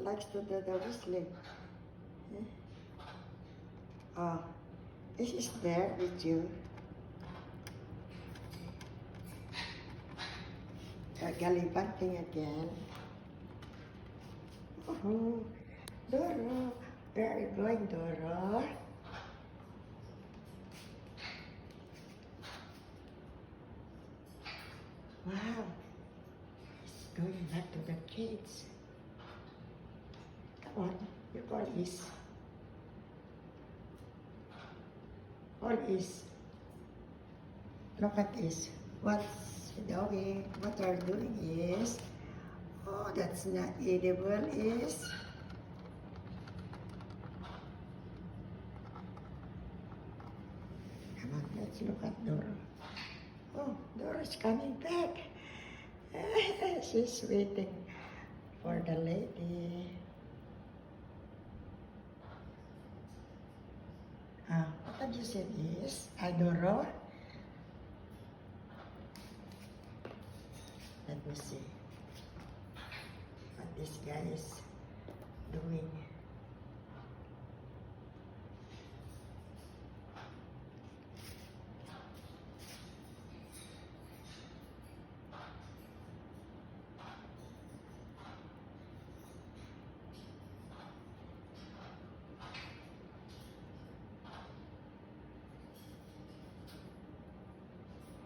likes to do the whistling. Oh, this is there with you. Gallivanting again. Oh, Doro, where are you going, Doro? Wow, it's going back to the kids. Come on, you call this. All is. Look at this. What's doing? What they're doing is, oh, that's not edible. Is come on, let's look at Doro. Oh, Doro's coming back. She's waiting for the lady. What did you say is? Doro? Let me see what this guy is doing.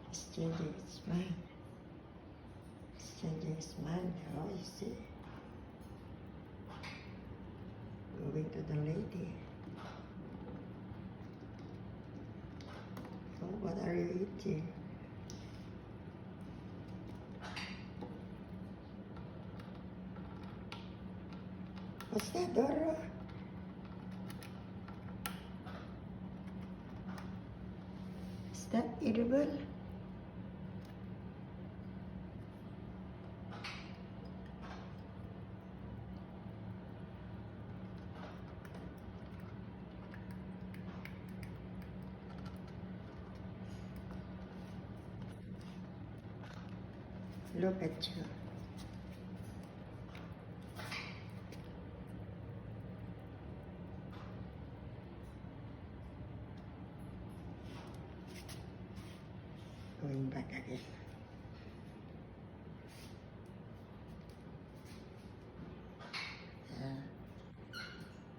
He's changing his mind. Changing his mind now, you see. Going to the lady. Oh, what are you eating? What's that, Doro? Is that edible? Look at you. Going back again.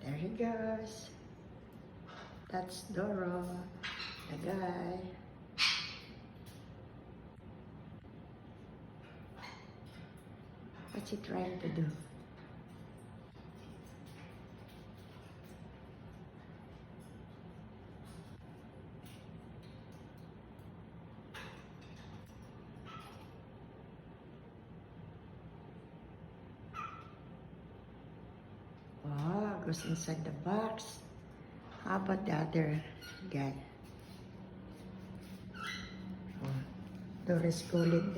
There he goes. That's Doro, the guy. What's he trying to do? Oh, goes inside the box. How about the other guy? Oh, Doro's calling.